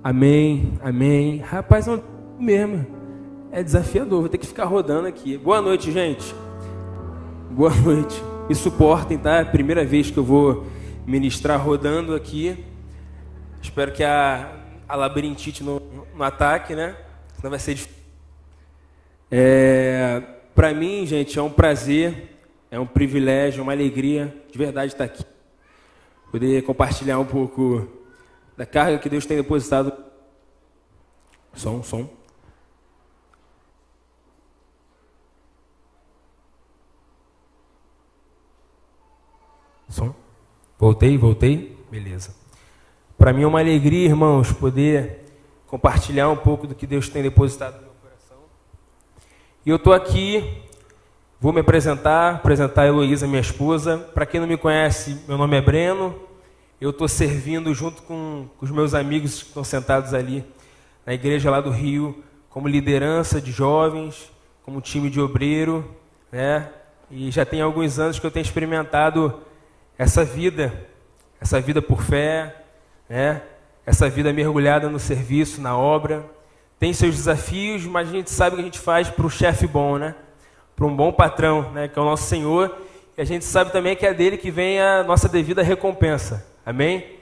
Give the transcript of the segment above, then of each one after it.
Amém, amém. Rapaz, não mesmo. É desafiador, vou ter que ficar rodando aqui. Boa noite, gente. Boa noite. Me suportem, tá? É a primeira vez que eu vou ministrar rodando aqui. Espero que a labirintite no ataque, né? Senão vai ser difícil. Para mim, gente, é um prazer, é um privilégio, uma alegria de verdade estar aqui. Poder compartilhar um pouco da carga que Deus tem depositado. Som. Som. Voltei. Beleza. Para mim é uma alegria, irmãos, poder compartilhar um pouco do que Deus tem depositado no meu coração. E eu estou aqui, vou me apresentar a Heloísa, minha esposa. Para quem não me conhece, meu nome é Breno. Eu estou servindo junto com os meus amigos que estão sentados ali na igreja lá do Rio, como liderança de jovens, como time de obreiro, né? E já tem alguns anos que eu tenho experimentado essa vida por fé, né? Essa vida mergulhada no serviço, na obra. Tem seus desafios, mas a gente sabe o que a gente faz para o chefe bom, né? Para um bom patrão, né? Que é o nosso Senhor. E a gente sabe também que é dele que vem a nossa devida recompensa. Amém?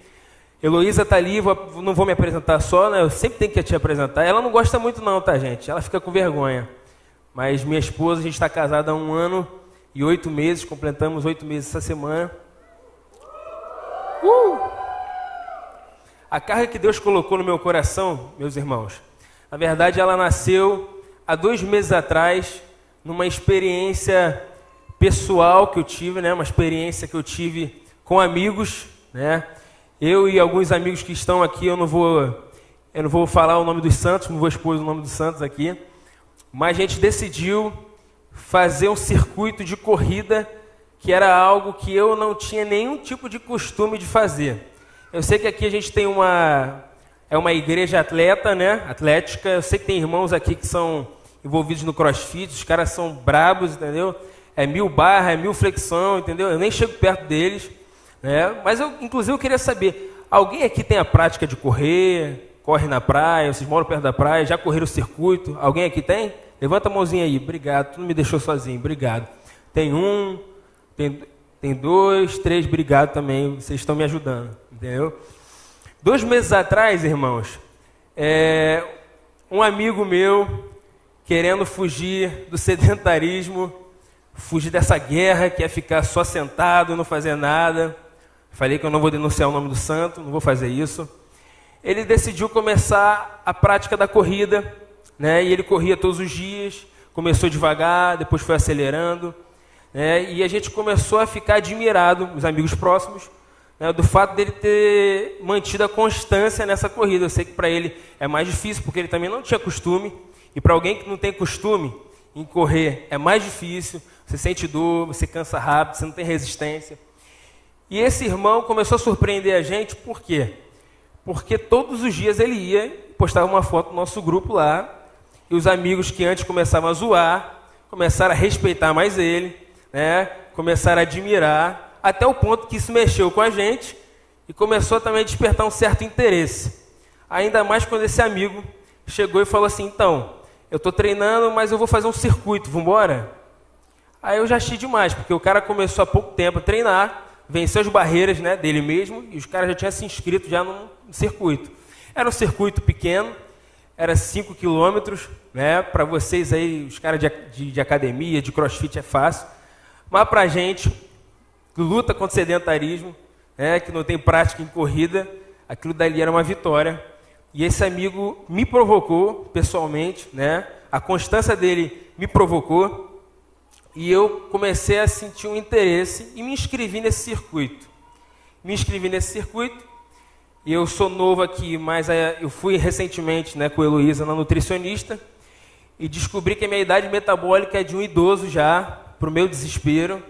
Heloísa está ali, não vou me apresentar só, né? Eu sempre tenho que te apresentar. Ela não gosta muito não, tá, gente? Ela fica com vergonha. Mas minha esposa, a gente está casada há 1 ano e 8 meses, completamos 8 meses essa semana. A carga que Deus colocou no meu coração, meus irmãos, na verdade ela nasceu há 2 meses atrás, numa experiência pessoal que eu tive, né? Uma experiência que eu tive com amigos, né? Eu e alguns amigos que estão aqui, eu não vou falar o nome dos santos, não vou expor o nome dos santos aqui, mas a gente decidiu fazer um circuito de corrida que era algo que eu não tinha nenhum tipo de costume de fazer. Eu sei que aqui a gente tem uma igreja atleta, né? Atlética. Eu sei que tem irmãos aqui que são envolvidos no CrossFit, os caras são brabos, entendeu? É 1000 barra, é 1000 flexão, entendeu? Eu nem chego perto deles. Mas inclusive eu queria saber, alguém aqui tem a prática de correr, corre na praia, vocês moram perto da praia, já correram o circuito? Alguém aqui tem? Levanta a mãozinha aí, obrigado, tu não me deixou sozinho, obrigado. Tem 1, tem 2, 3, obrigado também, vocês estão me ajudando, entendeu? 2 meses atrás, irmãos, um amigo meu, querendo fugir do sedentarismo, fugir dessa guerra que é ficar só sentado, não fazer nada. Falei que eu não vou denunciar o nome do santo, não vou fazer isso. Ele decidiu começar a prática da corrida, né? E ele corria todos os dias, começou devagar, depois foi acelerando, né? E a gente começou a ficar admirado, os amigos próximos, né? Do fato dele ter mantido a constância nessa corrida. Eu sei que para ele é mais difícil, porque ele também não tinha costume, e para alguém que não tem costume em correr é mais difícil, você sente dor, você cansa rápido, você não tem resistência. E esse irmão começou a surpreender a gente, por quê? Porque todos os dias ele ia e postava uma foto do nosso grupo lá, e os amigos que antes começavam a zoar, começaram a respeitar mais ele, né? Começaram a admirar, até o ponto que isso mexeu com a gente e começou também a despertar um certo interesse. Ainda mais quando esse amigo chegou e falou assim, então, eu estou treinando, mas eu vou fazer um circuito, vamos embora? Aí eu já achei demais, porque o cara começou há pouco tempo a treinar, venceu as barreiras, né, dele mesmo, e os caras já tinham se inscrito já no circuito. Era um circuito pequeno, era 5 quilômetros, né, para vocês aí, os caras de academia, de crossfit é fácil, mas para a gente, que luta contra o sedentarismo, né, que não tem prática em corrida, aquilo dali era uma vitória. E esse amigo me provocou pessoalmente, né? A constância dele me provocou e eu comecei a sentir um interesse e me inscrevi nesse circuito. E eu sou novo aqui, mas eu fui recentemente, né, com a Heloísa na nutricionista e descobri que a minha idade metabólica é de um idoso já, para o meu desespero,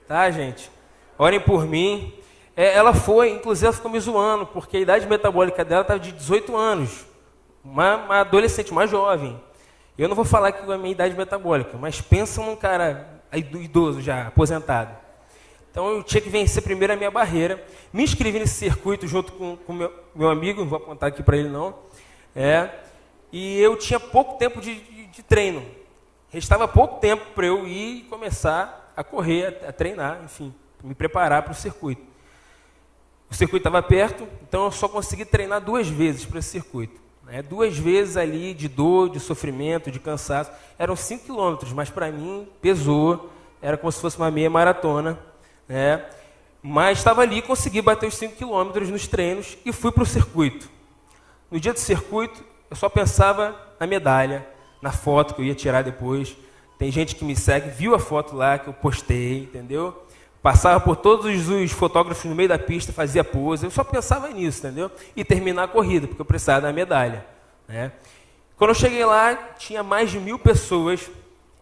tá, gente? Orem por mim. Ela inclusive ela ficou me zoando, porque a idade metabólica dela estava de 18 anos, uma adolescente, uma jovem. Eu não vou falar que é a minha idade metabólica, mas pensa num cara idoso já, aposentado. Então eu tinha que vencer primeiro a minha barreira. Me inscrevi nesse circuito junto com meu amigo, não vou apontar aqui para ele não. E eu tinha pouco tempo de treino. Restava pouco tempo para eu ir e começar a correr, a treinar, enfim, me preparar para o circuito. O circuito estava perto, então eu só consegui treinar 2 vezes para esse circuito. 2 vezes ali de dor, de sofrimento, de cansaço. Eram 5 quilômetros, mas para mim pesou, era como se fosse uma meia maratona. Mas estava ali, consegui bater os 5 quilômetros nos treinos e fui para o circuito. No dia do circuito, eu só pensava na medalha, na foto que eu ia tirar depois. Tem gente que me segue, viu a foto lá que eu postei, entendeu? Passava por todos os fotógrafos no meio da pista, fazia pose. Eu só pensava nisso, entendeu? E terminar a corrida, porque eu precisava da medalha. Quando eu cheguei lá, tinha mais de 1.000 pessoas.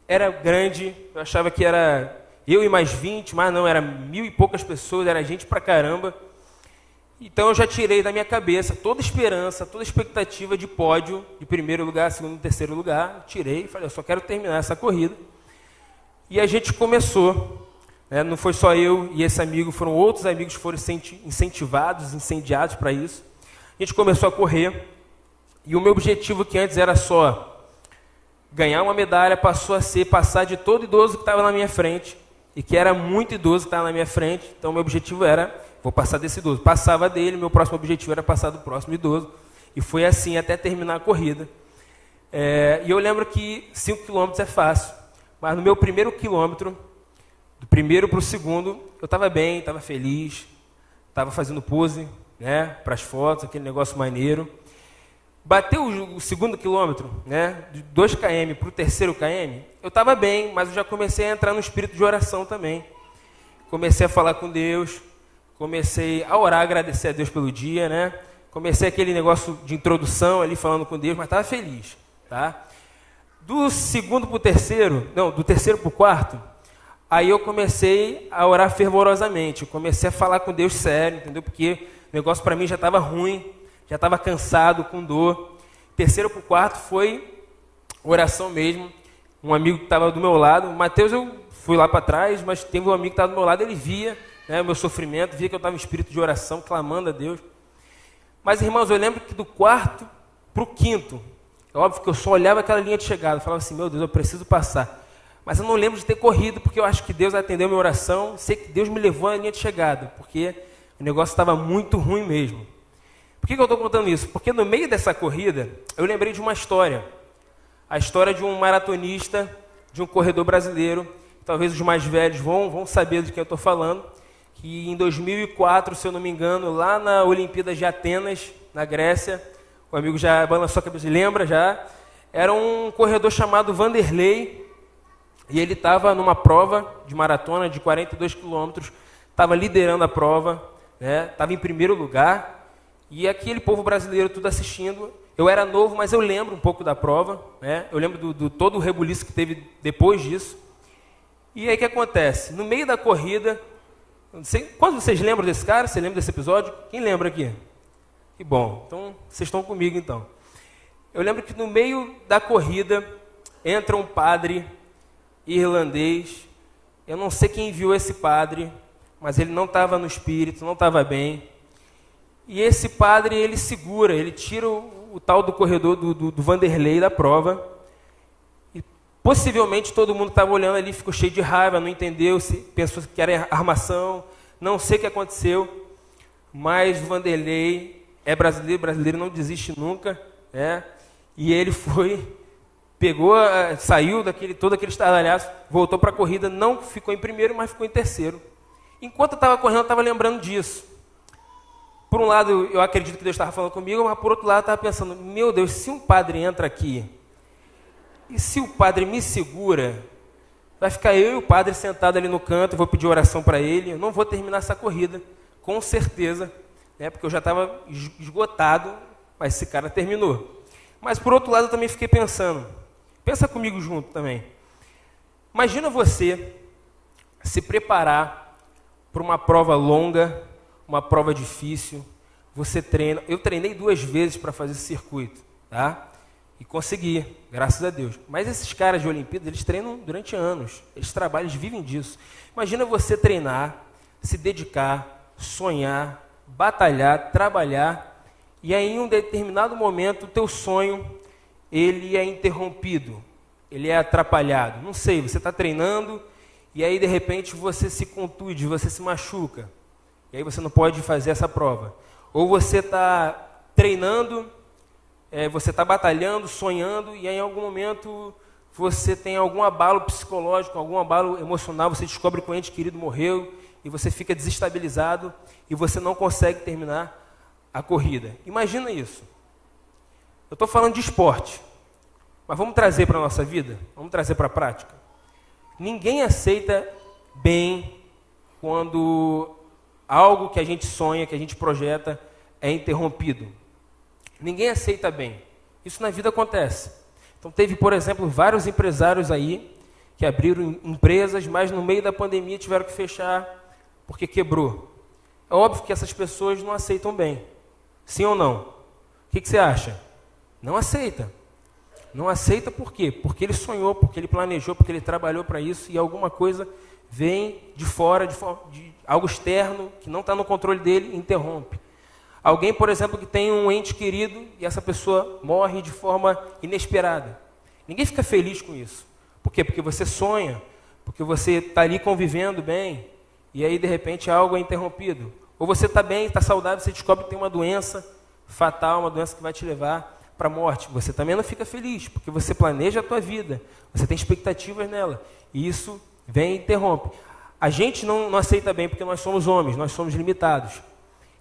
Era grande, eu achava que era eu e mais 20, mas não, era 1.000 e poucas pessoas, era gente pra caramba. Então eu já tirei da minha cabeça toda esperança, toda expectativa de pódio, de primeiro lugar, segundo e terceiro lugar. Tirei e falei, eu só quero terminar essa corrida. E a gente começou. Não foi só eu e esse amigo, foram outros amigos que foram incentivados, incendiados para isso. A gente começou a correr e o meu objetivo, que antes era só ganhar uma medalha, passou a ser passar de todo idoso que estava na minha frente e que era muito idoso que estava na minha frente. Então, meu objetivo era, vou passar desse idoso. Passava dele, meu próximo objetivo era passar do próximo idoso. E foi assim até terminar a corrida. E eu lembro que 5 quilômetros é fácil, mas no meu primeiro quilômetro, do primeiro para o segundo, eu estava bem, estava feliz, estava fazendo pose, para as fotos, aquele negócio maneiro. Bateu o segundo quilômetro, de 2 km para o terceiro km, eu estava bem, mas eu já comecei a entrar no espírito de oração também. Comecei a falar com Deus, comecei a orar, agradecer a Deus pelo dia, Comecei aquele negócio de introdução ali, falando com Deus, mas estava feliz, tá? Do segundo para o terceiro, não, do terceiro para o quarto, aí eu comecei a orar fervorosamente, eu comecei a falar com Deus sério, entendeu? Porque o negócio para mim já estava ruim, já estava cansado, com dor. Terceiro para o quarto foi oração mesmo. Um amigo que estava do meu lado, o Mateus, eu fui lá para trás, mas teve um amigo que estava do meu lado, ele via o meu sofrimento, via que eu estava em espírito de oração, clamando a Deus. Mas, irmãos, eu lembro que do quarto para o quinto, é óbvio que eu só olhava aquela linha de chegada, falava assim, meu Deus, eu preciso passar. Mas eu não lembro de ter corrido, porque eu acho que Deus atendeu a minha oração, sei que Deus me levou à linha de chegada, porque o negócio estava muito ruim mesmo. Por que eu estou contando isso? Porque no meio dessa corrida, eu lembrei de uma história. A história de um maratonista, de um corredor brasileiro, talvez os mais velhos vão saber de quem eu estou falando, que em 2004, se eu não me engano, lá na Olimpíada de Atenas, na Grécia, o amigo já balançou a cabeça, lembra já, era um corredor chamado Vanderlei, e ele estava numa prova de maratona de 42 quilômetros, estava liderando a prova, estava em primeiro lugar, e aquele povo brasileiro tudo assistindo. Eu era novo, mas eu lembro um pouco da prova, eu lembro do todo o rebuliço que teve depois disso. E aí o que acontece? No meio da corrida, não sei, quando vocês lembram desse cara? Você lembra desse episódio? Quem lembra aqui? Que bom, então vocês estão comigo então. Eu lembro que no meio da corrida entra um padre irlandês. Eu não sei quem viu esse padre, mas ele não estava no espírito, não estava bem. E esse padre, ele segura, ele tira o tal do corredor do Vanderlei da prova. E possivelmente todo mundo estava olhando ali, ficou cheio de raiva, não entendeu, pensou que era armação, não sei o que aconteceu. Mas o Vanderlei é brasileiro, brasileiro não desiste nunca, E ele pegou, saiu todo aquele estardalhaço, voltou para a corrida, não ficou em primeiro, mas ficou em terceiro. Enquanto eu estava correndo, eu estava lembrando disso. Por um lado, eu acredito que Deus estava falando comigo, mas por outro lado, eu estava pensando, meu Deus, se um padre entra aqui, e se o padre me segura, vai ficar eu e o padre sentado ali no canto, eu vou pedir oração para ele, eu não vou terminar essa corrida, com certeza, porque eu já estava esgotado, mas esse cara terminou. Mas por outro lado, eu também fiquei pensando, pensa comigo junto também. Imagina você se preparar para uma prova longa, uma prova difícil, você treina. Eu treinei 2 vezes para fazer esse circuito, tá? E consegui, graças a Deus. Mas esses caras de Olimpíada, eles treinam durante anos. Eles trabalham, eles vivem disso. Imagina você treinar, se dedicar, sonhar, batalhar, trabalhar e aí em um determinado momento o teu sonho, ele é interrompido, ele é atrapalhado. Não sei, você está treinando e aí de repente você se contunde, você se machuca. E aí você não pode fazer essa prova. Ou você está treinando, você está batalhando, sonhando, e aí em algum momento você tem algum abalo psicológico, algum abalo emocional, você descobre que um ente querido morreu, e você fica desestabilizado, e você não consegue terminar a corrida. Imagina isso. Eu estou falando de esporte, mas vamos trazer para a nossa vida? Vamos trazer para a prática? Ninguém aceita bem quando algo que a gente sonha, que a gente projeta, é interrompido. Ninguém aceita bem. Isso na vida acontece. Então teve, por exemplo, vários empresários aí que abriram empresas, mas no meio da pandemia tiveram que fechar porque quebrou. É óbvio que essas pessoas não aceitam bem. Sim ou não? O que você acha? Não aceita. Não aceita por quê? Porque ele sonhou, porque ele planejou, porque ele trabalhou para isso, e alguma coisa vem de fora, de algo externo, que não está no controle dele, e interrompe. Alguém, por exemplo, que tem um ente querido, e essa pessoa morre de forma inesperada. Ninguém fica feliz com isso. Por quê? Porque você sonha, porque você está ali convivendo bem, e aí de repente algo é interrompido. Ou você está bem, está saudável, você descobre que tem uma doença fatal, uma doença que vai te levar para a morte. Você também não fica feliz, porque você planeja a tua vida, você tem expectativas nela, e isso vem e interrompe. A gente não aceita bem porque nós somos homens, nós somos limitados.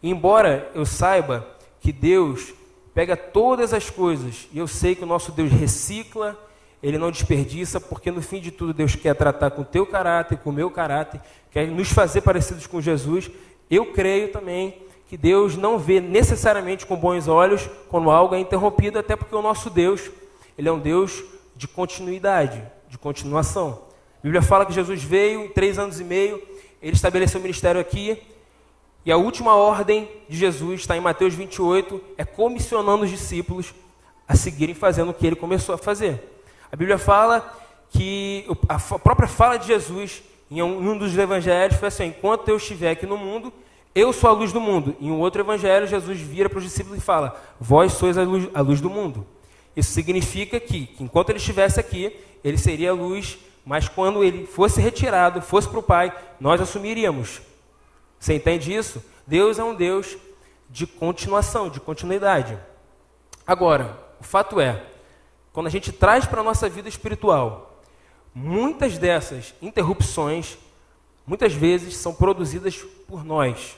E embora eu saiba que Deus pega todas as coisas, e eu sei que o nosso Deus recicla, Ele não desperdiça, porque no fim de tudo Deus quer tratar com o teu caráter, com o meu caráter, quer nos fazer parecidos com Jesus. Eu creio também que Deus não vê necessariamente com bons olhos quando algo é interrompido, até porque o nosso Deus, Ele é um Deus de continuidade, de continuação. A Bíblia fala que Jesus veio em 3 anos e meio, Ele estabeleceu o ministério aqui, e a última ordem de Jesus, está em Mateus 28, é comissionando os discípulos a seguirem fazendo o que Ele começou a fazer. A Bíblia fala que a própria fala de Jesus, em um dos evangelhos, foi assim: enquanto eu estiver aqui no mundo, eu sou a luz do mundo. Em um outro evangelho, Jesus vira para os discípulos e fala: vós sois a luz do mundo. Isso significa que enquanto Ele estivesse aqui, Ele seria a luz, mas quando Ele fosse retirado, fosse para o Pai, nós assumiríamos. Você entende isso? Deus é um Deus de continuação, de continuidade. Agora, o fato é, quando a gente traz para a nossa vida espiritual, muitas dessas interrupções, muitas vezes são produzidas por nós.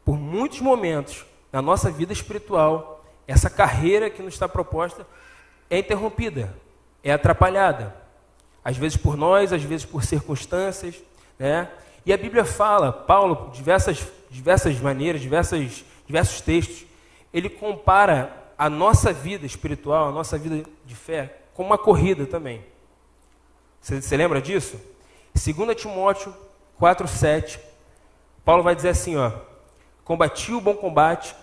Por muitos momentos na nossa vida espiritual, essa carreira que nos está proposta é interrompida, é atrapalhada. Às vezes por nós, às vezes por circunstâncias, né? E a Bíblia fala, Paulo, diversas maneiras, diversos textos, ele compara a nossa vida espiritual, a nossa vida de fé, com uma corrida também. Você lembra disso? 2 Timóteo 4,7, Paulo vai dizer assim, ó: combati o bom combate,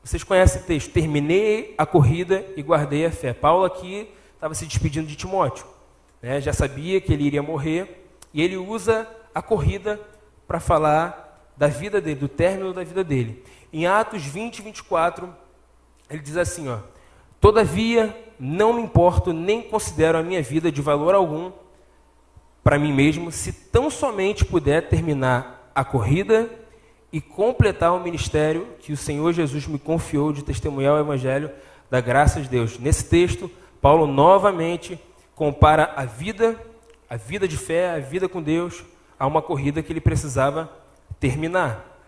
vocês conhecem o texto, terminei a corrida e guardei a fé. Paulo aqui estava se despedindo de Timóteo, né? Já sabia que ele iria morrer, e ele usa a corrida para falar da vida dele, do término da vida dele. Em Atos 20, 24, ele diz assim, ó: todavia não me importo nem considero a minha vida de valor algum para mim mesmo, se tão somente puder terminar a corrida e completar o ministério que o Senhor Jesus me confiou de testemunhar o evangelho da graça de Deus. Nesse texto, Paulo novamente compara a vida de fé, a vida com Deus, a uma corrida que ele precisava terminar.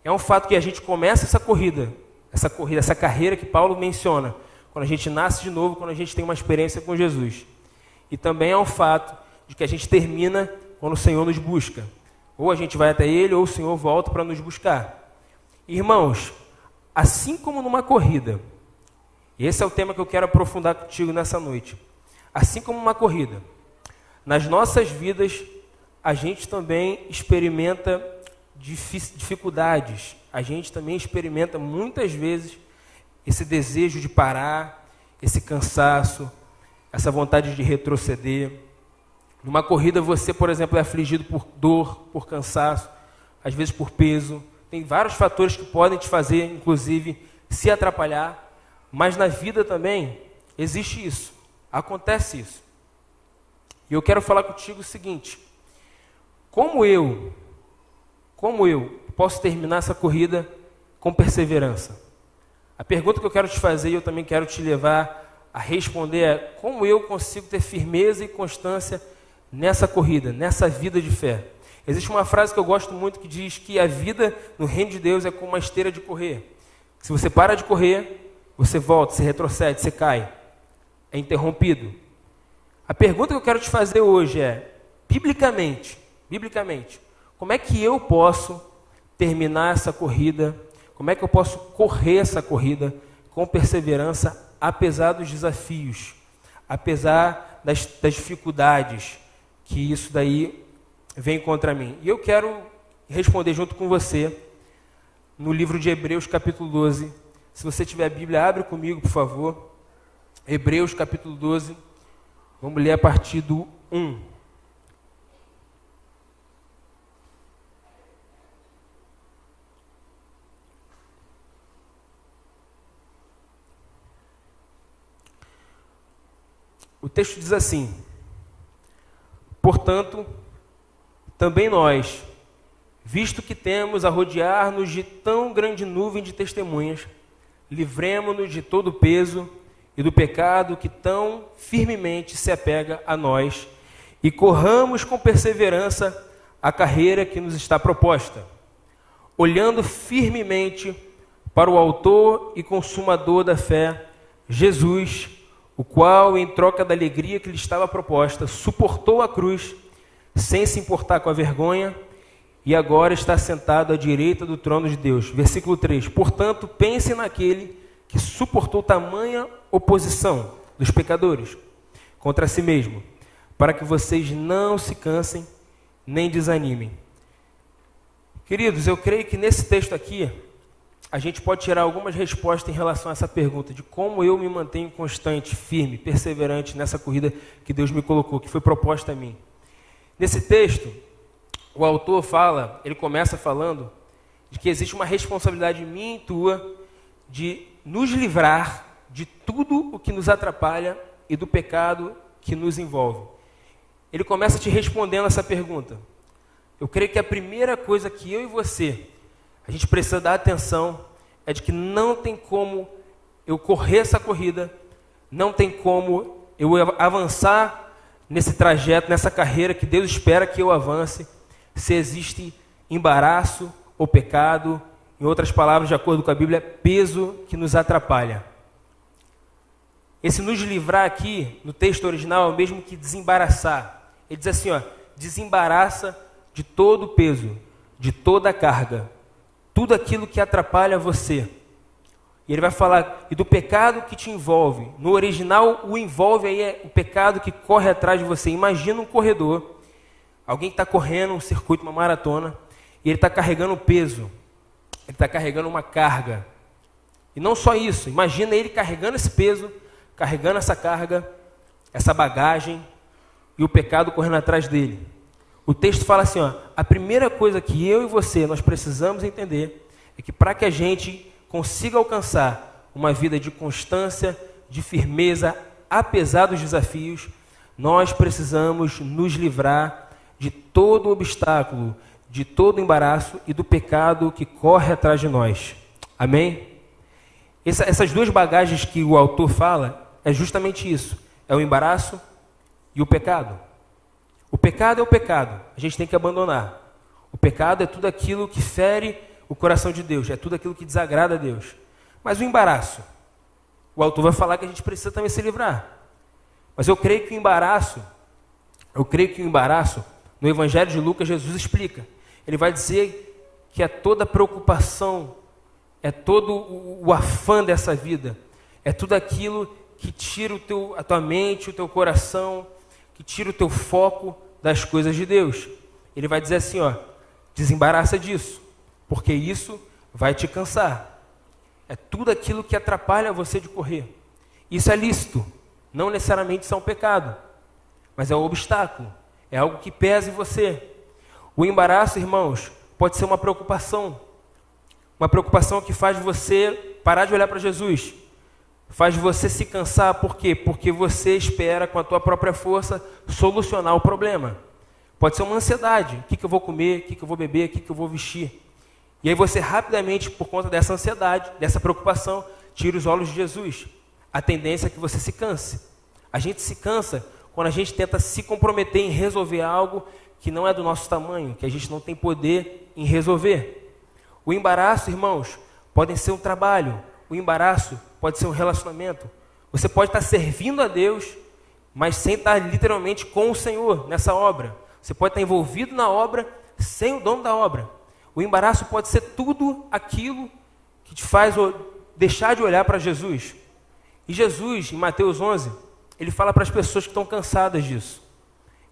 É um fato que a gente começa essa carreira que Paulo menciona, quando a gente nasce de novo, quando a gente tem uma experiência com Jesus. E também é um fato de que a gente termina quando o Senhor nos busca. Ou a gente vai até Ele, ou o Senhor volta para nos buscar. Irmãos, assim como numa corrida, e esse é o tema que eu quero aprofundar contigo nessa noite, assim como uma corrida, nas nossas vidas, a gente também experimenta dificuldades, a gente também experimenta muitas vezes esse desejo de parar, esse cansaço, essa vontade de retroceder. Numa corrida você, por exemplo, é afligido por dor, por cansaço, às vezes por peso. Tem vários fatores que podem te fazer, inclusive, se atrapalhar, mas na vida também existe isso, acontece isso. E eu quero falar contigo o seguinte: como eu posso terminar essa corrida com perseverança? A pergunta que eu quero te fazer e eu também quero te levar a responder é: como eu consigo ter firmeza e constância nessa corrida, nessa vida de fé? Existe uma frase que eu gosto muito que diz que a vida no reino de Deus é como uma esteira de correr. Se você para de correr, você volta, você retrocede, você cai, é interrompido. A pergunta que eu quero te fazer hoje é, biblicamente, como é que eu posso terminar essa corrida, como é que eu posso correr essa corrida com perseverança, apesar dos desafios, apesar das dificuldades que isso daí vem contra mim? E eu quero responder junto com você no livro de Hebreus, capítulo 12. Se você tiver a Bíblia, abre comigo, por favor. Hebreus, capítulo 12. Vamos ler a partir do 1. O texto diz assim: portanto, também nós, visto que temos a rodear-nos de tão grande nuvem de testemunhas, livremo-nos de todo o peso e do pecado que tão firmemente se apega a nós, e corramos com perseverança a carreira que nos está proposta, olhando firmemente para o autor e consumador da fé, Jesus, o qual, em troca da alegria que lhe estava proposta, suportou a cruz, sem se importar com a vergonha, e agora está sentado à direita do trono de Deus. Versículo 3. Portanto, pense naquele que suportou tamanha oposição dos pecadores contra si mesmo, para que vocês não se cansem nem desanimem. Queridos, eu creio que nesse texto aqui, a gente pode tirar algumas respostas em relação a essa pergunta, de como eu me mantenho constante, firme, perseverante nessa corrida que Deus me colocou, que foi proposta a mim. Nesse texto, o autor ele começa falando de que existe uma responsabilidade minha e tua de nos livrar de tudo o que nos atrapalha e do pecado que nos envolve. Ele começa te respondendo essa pergunta. Eu creio que a primeira coisa que eu e você, a gente precisa dar atenção, é de que não tem como eu correr essa corrida, não tem como eu avançar nesse trajeto, nessa carreira que Deus espera que eu avance, se existe embaraço ou pecado, em outras palavras, de acordo com a Bíblia, peso que nos atrapalha. Esse nos livrar aqui, no texto original, é o mesmo que desembaraçar. Ele diz assim, desembaraça de todo o peso, de toda a carga, tudo aquilo que atrapalha você. E ele vai falar, e do pecado que te envolve. No original, o envolve aí é o pecado que corre atrás de você. Imagina um corredor, alguém que está correndo um circuito, uma maratona, e ele está carregando peso, ele está carregando uma carga. E não só isso, imagina ele carregando esse peso, carregando essa carga, essa bagagem, e o pecado correndo atrás dele. O texto fala assim, a primeira coisa que eu e você, nós precisamos entender, é que para que a gente consiga alcançar uma vida de constância, de firmeza, apesar dos desafios, nós precisamos nos livrar de todo obstáculo, de todo embaraço e do pecado que corre atrás de nós. Amém? Essas duas bagagens que o autor fala, é justamente isso. É o embaraço e o pecado. O pecado é o pecado, a gente tem que abandonar. O pecado é tudo aquilo que fere o coração de Deus, é tudo aquilo que desagrada a Deus. Mas o embaraço, o autor vai falar que a gente precisa também se livrar. Mas eu creio que o embaraço, no Evangelho de Lucas, Jesus explica. Ele vai dizer que é toda preocupação, é todo o afã dessa vida, é tudo aquilo que tira a tua mente, o teu coração, que tira o teu foco das coisas de Deus. Ele vai dizer assim, desembaraça disso, porque isso vai te cansar. É tudo aquilo que atrapalha você de correr. Isso é lícito, não necessariamente isso é um pecado, mas é um obstáculo, é algo que pesa em você. O embaraço, irmãos, pode ser uma preocupação que faz você parar de olhar para Jesus, faz você se cansar, por quê? Porque você espera com a tua própria força solucionar o problema. Pode ser uma ansiedade, o que eu vou comer, o que eu vou beber, o que eu vou vestir. E aí você rapidamente, por conta dessa ansiedade, dessa preocupação, tira os olhos de Jesus. A tendência é que você se canse. A gente se cansa quando a gente tenta se comprometer em resolver algo que não é do nosso tamanho, que a gente não tem poder em resolver. O embaraço, irmãos, pode ser um trabalho. O embaraço pode ser um relacionamento. Você pode estar servindo a Deus, mas sem estar literalmente com o Senhor nessa obra. Você pode estar envolvido na obra sem o dono da obra. O embaraço pode ser tudo aquilo que te faz deixar de olhar para Jesus. E Jesus, em Mateus 11, ele fala para as pessoas que estão cansadas disso.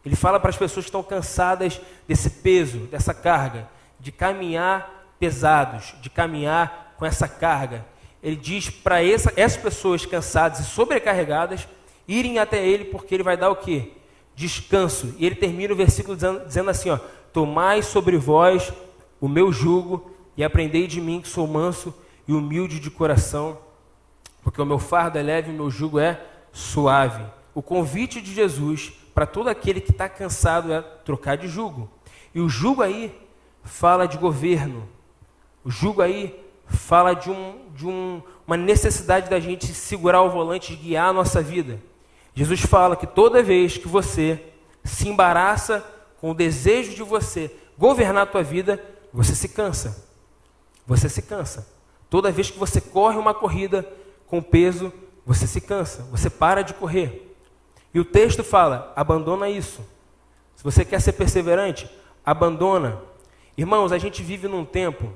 Ele fala para as pessoas que estão cansadas desse peso, dessa carga, de caminhar pesados, de caminhar com essa carga. Ele diz para essas pessoas cansadas e sobrecarregadas irem até ele, porque ele vai dar o quê? Descanso. E ele termina o versículo dizendo assim, ó: tomai sobre vós o meu jugo e aprendei de mim, que sou manso e humilde de coração, porque o meu fardo é leve e o meu jugo é suave. O convite de Jesus para todo aquele que está cansado é trocar de jugo. E o jugo aí fala de governo. O jugo aí fala de uma necessidade da gente segurar o volante e guiar a nossa vida. Jesus fala que toda vez que você se embaraça com o desejo de você governar a tua vida, você se cansa. Você se cansa. Toda vez que você corre uma corrida com peso, você se cansa. Você para de correr. E o texto fala, abandona isso. Se você quer ser perseverante, abandona. Irmãos, a gente vive num tempo,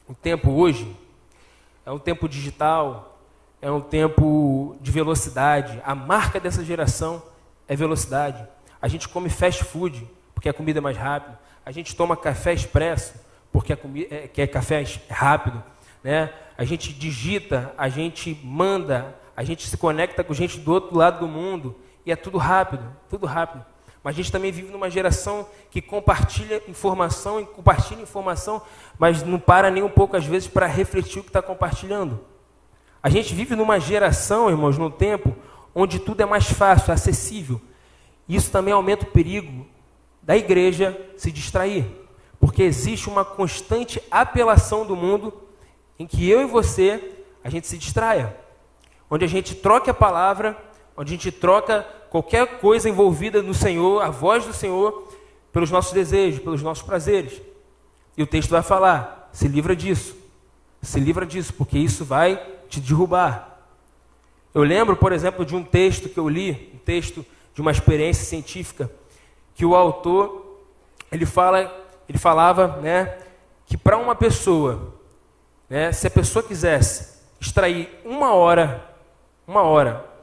o tempo hoje, é um tempo digital, é um tempo de velocidade. A marca dessa geração é velocidade. A gente come fast food, porque a comida é mais rápida. A gente toma café expresso, porque é café rápido, né? A gente digita, a gente manda, a gente se conecta com gente do outro lado do mundo, e é tudo rápido, tudo rápido. Mas a gente também vive numa geração que compartilha informação, mas não para nem um pouco, às vezes, para refletir o que está compartilhando. A gente vive numa geração, irmãos, num tempo, onde tudo é mais fácil, acessível. Isso também aumenta o perigo da igreja se distrair, porque existe uma constante apelação do mundo em que eu e você, a gente se distraia, onde a gente troca a palavra, onde a gente troca qualquer coisa envolvida no Senhor, a voz do Senhor, pelos nossos desejos, pelos nossos prazeres. E o texto vai falar, se livra disso, porque isso vai te derrubar. Eu lembro, por exemplo, de um texto que eu li, um texto de uma experiência científica, que o autor, ele falava, né, que para uma pessoa, né, se a pessoa quisesse extrair uma hora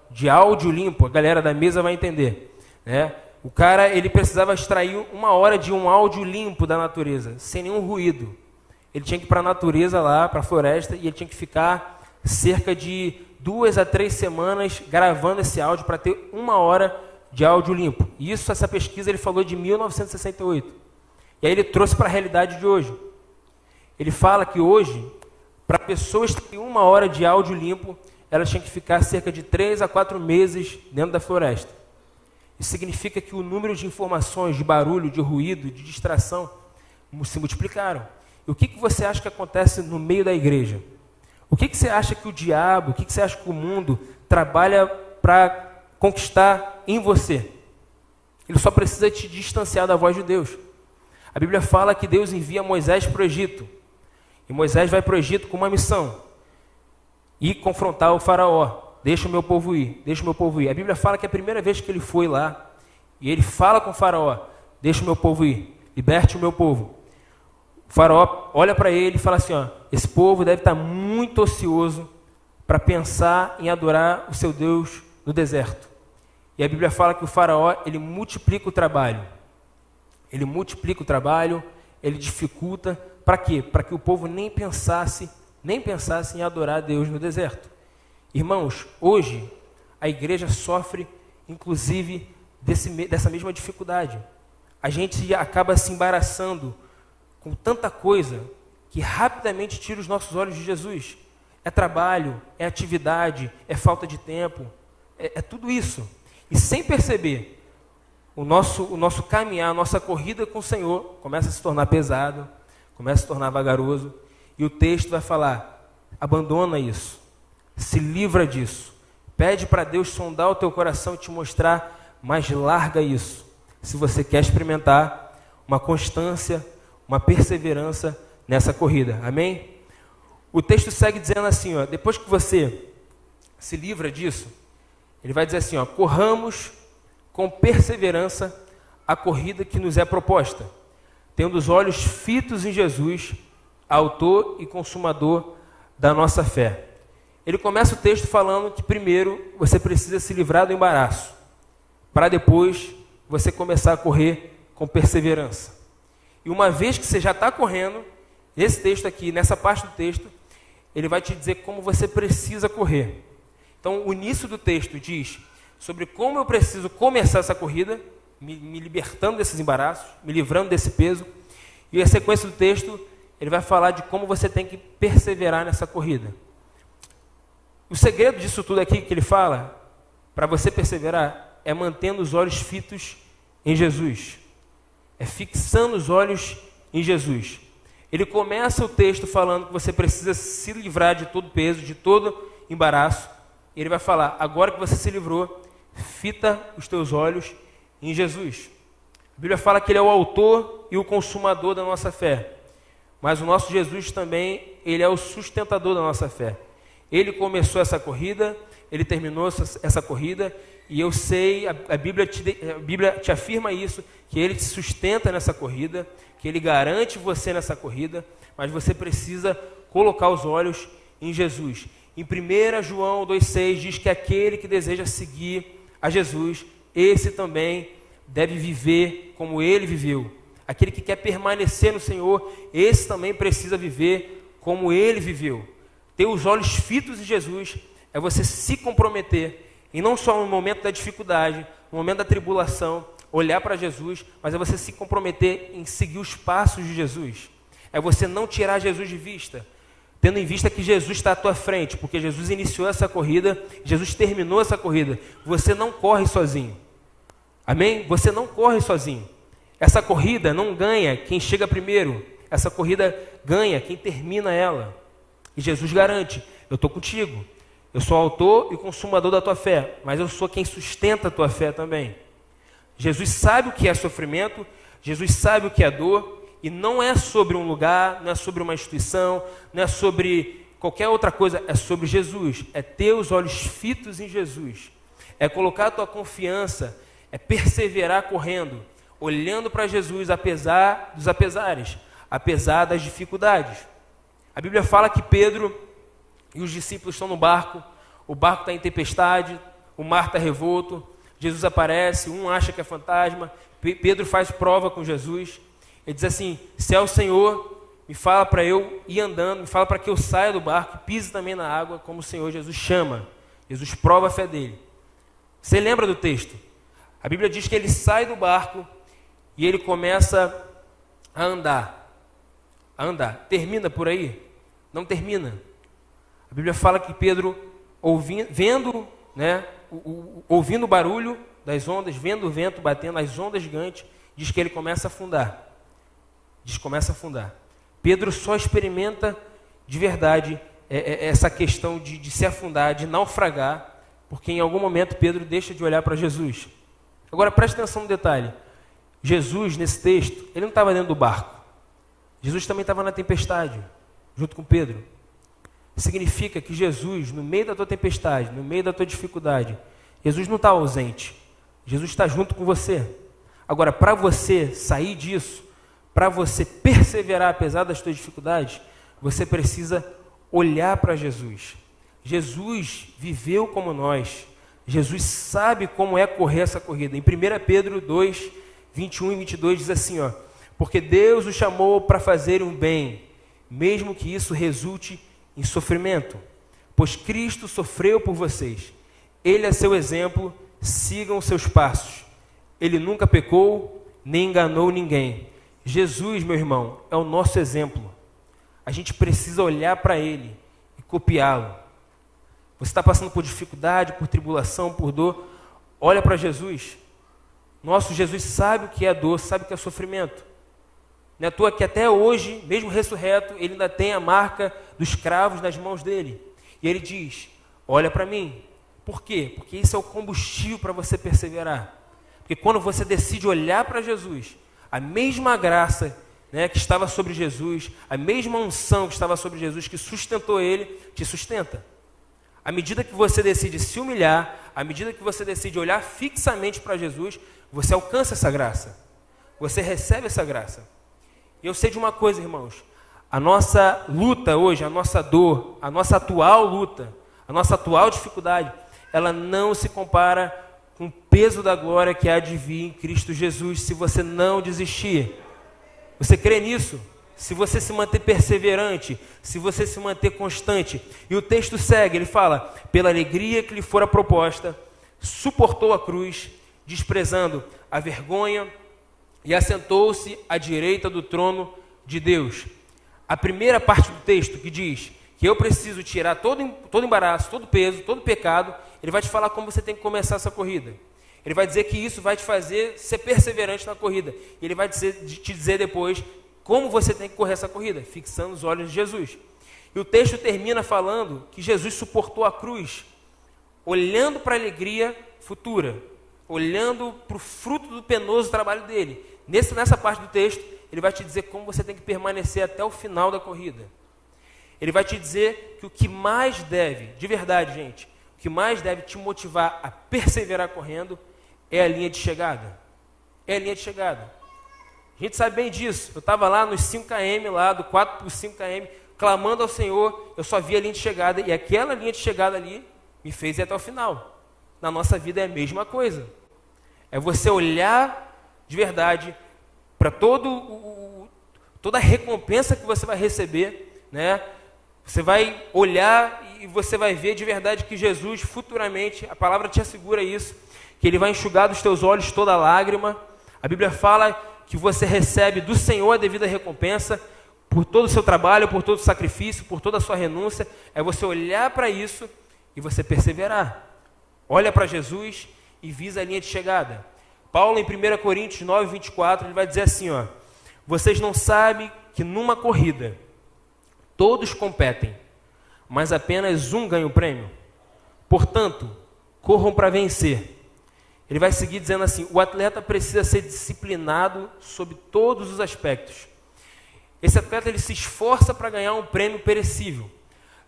de áudio limpo, a galera da mesa vai entender, né? O cara, ele precisava extrair uma hora de um áudio limpo da natureza, sem nenhum ruído. Ele tinha que ir para a natureza lá, para a floresta, e ele tinha que ficar cerca de 2 a 3 semanas gravando esse áudio para ter uma hora de áudio limpo. Isso, essa pesquisa, ele falou de 1968. E aí ele trouxe para a realidade de hoje. Ele fala que hoje, para pessoas que têm uma hora de áudio limpo, elas tinham que ficar cerca de 3 a 4 meses dentro da floresta. Isso significa que o número de informações, de barulho, de ruído, de distração, se multiplicaram. E o que você acha que acontece no meio da igreja? O que você acha que o diabo, o que você acha que o mundo trabalha para conquistar em você? Ele só precisa te distanciar da voz de Deus. A Bíblia fala que Deus envia Moisés para o Egito. E Moisés vai para o Egito com uma missão: ir confrontar o faraó. Deixa o meu povo ir, deixa o meu povo ir. A Bíblia fala que a primeira vez que ele foi lá, e ele fala com o faraó: deixa o meu povo ir, liberte o meu povo. O faraó olha para ele e fala assim, ó: esse povo deve estar muito ocioso para pensar em adorar o seu Deus no deserto. E a Bíblia fala que o faraó, ele multiplica o trabalho. Ele multiplica o trabalho, ele dificulta. Para quê? Para que o povo nem pensasse em adorar a Deus no deserto. Irmãos, hoje a igreja sofre, inclusive, dessa mesma dificuldade. A gente acaba se embaraçando com tanta coisa que rapidamente tira os nossos olhos de Jesus. É trabalho, é atividade, é falta de tempo, é tudo isso. E sem perceber, o nosso caminhar, a nossa corrida com o Senhor começa a se tornar pesado, começa a se tornar vagaroso, e o texto vai falar: abandona isso, se livra disso, pede para Deus sondar o teu coração e te mostrar, mas larga isso, se você quer experimentar uma constância, uma perseverança nessa corrida. Amém? O texto segue dizendo assim, ó, depois que você se livra disso, ele vai dizer assim, ó, corramos com perseverança a corrida que nos é proposta, tendo os olhos fitos em Jesus, autor e consumador da nossa fé. Ele começa o texto falando que primeiro você precisa se livrar do embaraço, para depois você começar a correr com perseverança. E uma vez que você já está correndo, esse texto aqui, nessa parte do texto, ele vai te dizer como você precisa correr. Então, o início do texto diz sobre como eu preciso começar essa corrida, me libertando desses embaraços, me livrando desse peso. E a sequência do texto, ele vai falar de como você tem que perseverar nessa corrida. O segredo disso tudo aqui que ele fala, para você perseverar, é mantendo os olhos fitos em Jesus. É fixando os olhos em Jesus. Ele começa o texto falando que você precisa se livrar de todo peso, de todo embaraço. E ele vai falar, agora que você se livrou, fita os teus olhos em Jesus. A Bíblia fala que ele é o autor e o consumador da nossa fé. Mas o nosso Jesus também, ele é o sustentador da nossa fé. Ele começou essa corrida, ele terminou essa corrida, e eu sei, a Bíblia te afirma isso, que ele te sustenta nessa corrida, que ele garante você nessa corrida, mas você precisa colocar os olhos em Jesus. Em 1 João 2,6 diz que aquele que deseja seguir a Jesus, esse também deve viver como ele viveu. Aquele que quer permanecer no Senhor, esse também precisa viver como ele viveu. Ter os olhos fitos em Jesus é você se comprometer, e não só no momento da dificuldade, no momento da tribulação, olhar para Jesus, mas é você se comprometer em seguir os passos de Jesus. É você não tirar Jesus de vista, tendo em vista que Jesus está à tua frente, porque Jesus iniciou essa corrida, Jesus terminou essa corrida. Você não corre sozinho. Amém? Você não corre sozinho. Essa corrida não ganha quem chega primeiro. Essa corrida ganha quem termina ela. E Jesus garante, eu estou contigo. Eu sou autor e consumador da tua fé, mas eu sou quem sustenta a tua fé também. Jesus sabe o que é sofrimento, Jesus sabe o que é dor, e não é sobre um lugar, não é sobre uma instituição, não é sobre qualquer outra coisa, é sobre Jesus. É ter os olhos fitos em Jesus. É colocar a tua confiança, é perseverar correndo, olhando para Jesus apesar dos apesares, apesar das dificuldades. A Bíblia fala que Pedro e os discípulos estão no barco, o barco está em tempestade, o mar está revolto, Jesus aparece, um acha que é fantasma, Pedro faz prova com Jesus, ele diz assim, se é o Senhor, me fala para eu ir andando, me fala para que eu saia do barco, pise também na água, como o Senhor Jesus chama. Jesus prova a fé dele. Você lembra do texto? A Bíblia diz que ele sai do barco e ele começa a andar. Termina por aí? Não termina. A Bíblia fala que Pedro, ouvindo o barulho das ondas, vendo o vento batendo, as ondas gigantes, diz que ele começa a afundar. Pedro só experimenta de verdade essa questão de se afundar, de naufragar, porque em algum momento Pedro deixa de olhar para Jesus. Agora preste atenção no detalhe. Jesus, nesse texto, ele não estava dentro do barco. Jesus também estava na tempestade, junto com Pedro. Significa que Jesus, no meio da tua tempestade, no meio da tua dificuldade, Jesus não está ausente. Jesus está junto com você. Agora, para você sair disso, para você perseverar apesar das tuas dificuldades, você precisa olhar para Jesus. Jesus viveu como nós. Jesus sabe como é correr essa corrida. Em 1 Pedro 2, 21 e 22 diz assim, ó, porque Deus o chamou para fazer um bem, mesmo que isso resulte em sofrimento, pois Cristo sofreu por vocês. Ele é seu exemplo, sigam os seus passos. Ele nunca pecou, nem enganou ninguém. Jesus, meu irmão, é o nosso exemplo. A gente precisa olhar para ele e copiá-lo. Você está passando por dificuldade, por tribulação, por dor, olha para Jesus. Nosso Jesus sabe o que é dor, sabe o que é sofrimento. Não é à toa que até hoje, mesmo ressurreto, ele ainda tem a marca dos cravos nas mãos dele. E ele diz, olha para mim. Por quê? Porque isso é o combustível para você perseverar. Porque quando você decide olhar para Jesus, a mesma graça, né, que estava sobre Jesus, a mesma unção que estava sobre Jesus, que sustentou ele, te sustenta. À medida que você decide se humilhar, à medida que você decide olhar fixamente para Jesus, você alcança essa graça. Você recebe essa graça. E eu sei de uma coisa, irmãos. A nossa luta hoje, a nossa dor, a nossa atual luta, a nossa atual dificuldade, ela não se compara com o peso da glória que há de vir em Cristo Jesus, se você não desistir. Você crê nisso? Se você se manter perseverante, se você se manter constante. E o texto segue, ele fala, pela alegria que lhe fora proposta, suportou a cruz, desprezando a vergonha, e assentou-se à direita do trono de Deus. A primeira parte do texto que diz que eu preciso tirar todo embaraço, todo peso, todo pecado, ele vai te falar como você tem que começar essa corrida. Ele vai dizer que isso vai te fazer ser perseverante na corrida. Ele vai te dizer depois como você tem que correr essa corrida, fixando os olhos de Jesus. E o texto termina falando que Jesus suportou a cruz, olhando para a alegria futura, olhando para o fruto do penoso trabalho dele. Nessa parte do texto, ele vai te dizer como você tem que permanecer até o final da corrida. Ele vai te dizer que o que mais deve, de verdade, gente, o que mais deve te motivar a perseverar correndo é a linha de chegada. É a linha de chegada. A gente sabe bem disso. Eu estava lá nos 5km, lá do 4 por 5km, clamando ao Senhor, eu só vi a linha de chegada, e aquela linha de chegada ali me fez ir até o final. Na nossa vida é a mesma coisa. É você olhar de verdade para toda a recompensa que você vai receber, né? Você vai olhar e você vai ver de verdade que Jesus futuramente, a palavra te assegura isso, que Ele vai enxugar dos teus olhos toda lágrima. A Bíblia fala que você recebe do Senhor a devida recompensa por todo o seu trabalho, por todo o sacrifício, por toda a sua renúncia. É você olhar para isso e você perseverar. Olha para Jesus e visa a linha de chegada. Paulo, em 1 Coríntios 9, 24, ele vai dizer assim, ó, vocês não sabem que numa corrida todos competem, mas apenas um ganha o prêmio? Portanto, corram para vencer. Ele vai seguir dizendo assim, o atleta precisa ser disciplinado sob todos os aspectos. Esse atleta ele se esforça para ganhar um prêmio perecível.